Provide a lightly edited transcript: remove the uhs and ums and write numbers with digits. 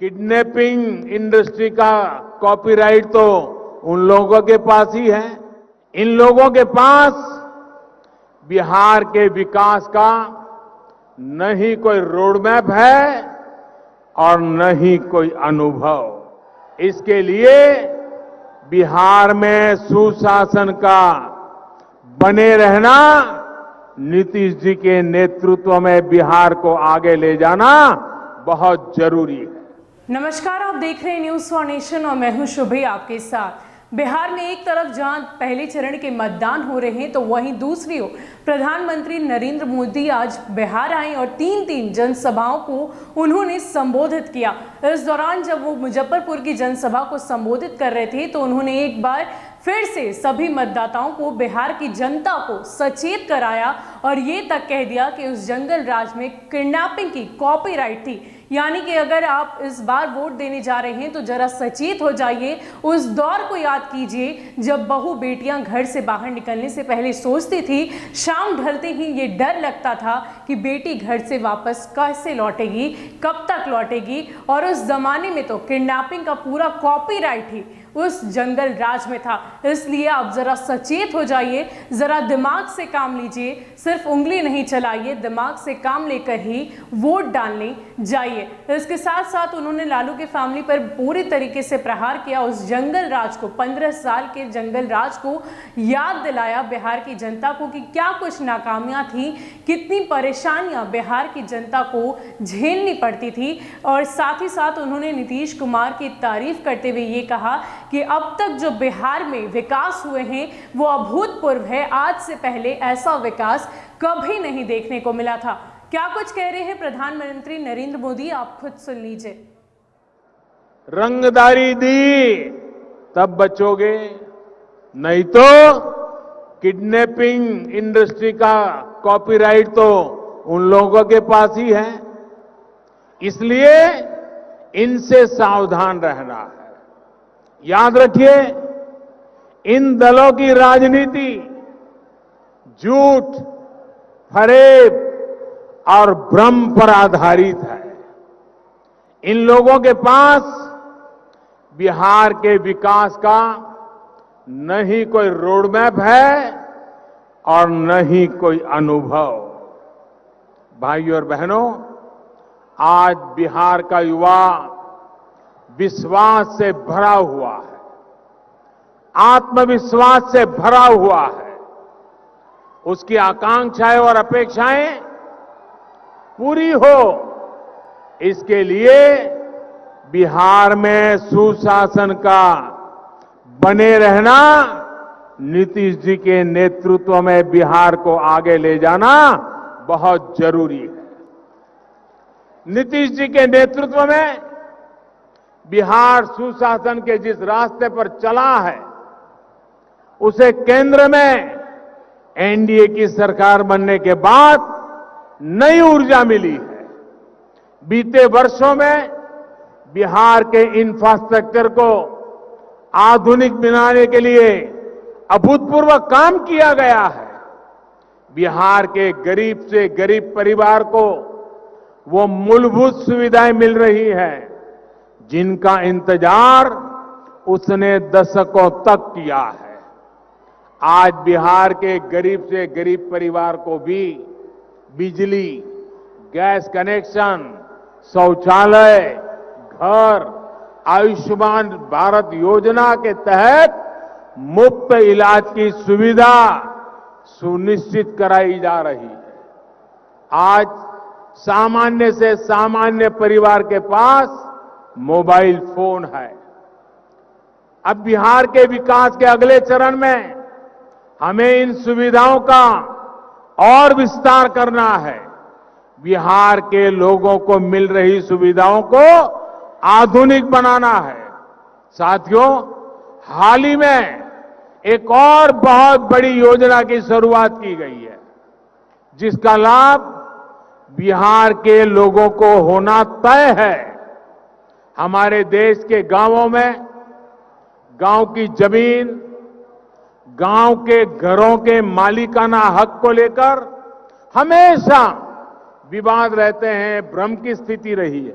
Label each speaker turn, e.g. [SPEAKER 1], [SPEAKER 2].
[SPEAKER 1] Kidnapping industry का copyright तो उन लोगों के पास ही है। इन लोगों के पास बिहार के विकास का न ही कोई रोड मैप है और न ही कोई अनुभव। इसके लिए बिहार में सुशासन का बने रहना, नीतीश जी के नेतृत्व में बिहार को आगे ले जाना बहुत जरूरी है।
[SPEAKER 2] नमस्कार, आप देख रहे हैं न्यूज फॉर नेशन और मैं हूं शुभी आपके साथ। बिहार में एक तरफ जहां पहले चरण के मतदान हो रहे हैं तो वहीं दूसरी ओर प्रधानमंत्री नरेंद्र मोदी आज बिहार आए और तीन जनसभाओं को उन्होंने संबोधित किया। इस दौरान जब वो मुजफ्फरपुर की जनसभा को संबोधित कर रहे थे तो उन्होंने एक बार फिर से सभी मतदाताओं को, बिहार की जनता को सचेत कराया और ये तक कह दिया कि उस जंगल राज में किडनैपिंग की कॉपीराइट थी। यानी कि अगर आप इस बार वोट देने जा रहे हैं तो जरा सचेत हो जाइए। उस दौर को याद कीजिए जब बहू बेटियां घर से बाहर निकलने से पहले सोचती थी, शाम ढलते ही ये डर लगता था कि बेटी घर से वापस कैसे लौटेगी, कब तक लौटेगी। और उस जमाने में तो किडनैपिंग का पूरा कॉपीराइट ही उस जंगल राज में था। इसलिए आप जरा सचेत हो जाइए, जरा दिमाग से काम लीजिए, सिर्फ उंगली नहीं चलाइए, दिमाग से काम लेकर ही वोट डालने जाइए। इसके साथ साथ उन्होंने लालू के फैमिली पर पूरी तरीके से प्रहार किया। उस जंगल राज को, 15 साल के जंगल राज को याद दिलाया बिहार की जनता को कि क्या कुछ नाकामियां थी, कितनी परेशानियां बिहार की जनता को झेलनी पड़ती थी। और साथ ही साथ उन्होंने नीतीश कुमार की तारीफ करते हुए ये कहा कि अब तक जो बिहार में विकास हुए हैं वो अभूतपूर्व है। आज से पहले ऐसा विकास कभी नहीं देखने को मिला था। क्या कुछ कह रहे हैं प्रधानमंत्री नरेंद्र मोदी, आप खुद सुन लीजिए।
[SPEAKER 1] रंगदारी दी तब बचोगे, नहीं तो किडनैपिंग इंडस्ट्री का कॉपीराइट तो उन लोगों के पास ही है। इसलिए इनसे सावधान रहना है। याद रखिए, इन दलों की राजनीति झूठ, फरेब और भ्रम पर आधारित है। इन लोगों के पास बिहार के विकास का न ही कोई रोड मैप है और न ही कोई अनुभव। भाइयों और बहनों, आज बिहार का युवा विश्वास से भरा हुआ है, आत्मविश्वास से भरा हुआ है। उसकी आकांक्षाएं और अपेक्षाएं पूरी हो, इसके लिए बिहार में सुशासन का बने रहना, नीतीश जी के नेतृत्व में बिहार को आगे ले जाना बहुत जरूरी है। नीतीश जी के नेतृत्व में बिहार सुशासन के जिस रास्ते पर चला है, उसे केंद्र में एनडीए की सरकार बनने के बाद नई ऊर्जा मिली है। बीते वर्षों में बिहार के इंफ्रास्ट्रक्चर को आधुनिक बनाने के लिए अभूतपूर्व काम किया गया है। बिहार के गरीब से गरीब परिवार को वो मूलभूत सुविधाएं मिल रही है जिनका इंतजार उसने दशकों तक किया है। आज बिहार के गरीब से गरीब परिवार को भी बिजली, गैस कनेक्शन, शौचालय, घर, आयुष्मान भारत योजना के तहत मुफ्त इलाज की सुविधा सुनिश्चित कराई जा रही है। आज सामान्य से सामान्य परिवार के पास मोबाइल फोन है। अब बिहार के विकास के अगले चरण में हमें इन सुविधाओं का और विस्तार करना है। बिहार के लोगों को मिल रही सुविधाओं को आधुनिक बनाना है। साथियों, हाल ही में एक और बहुत बड़ी योजना की शुरुआत की गई है, जिसका लाभ बिहार के लोगों को होना तय है। हमारे देश के गांवों में गांव की जमीन, गांव के घरों के मालिकाना हक को लेकर हमेशा विवाद रहते हैं, भ्रम की स्थिति रही है।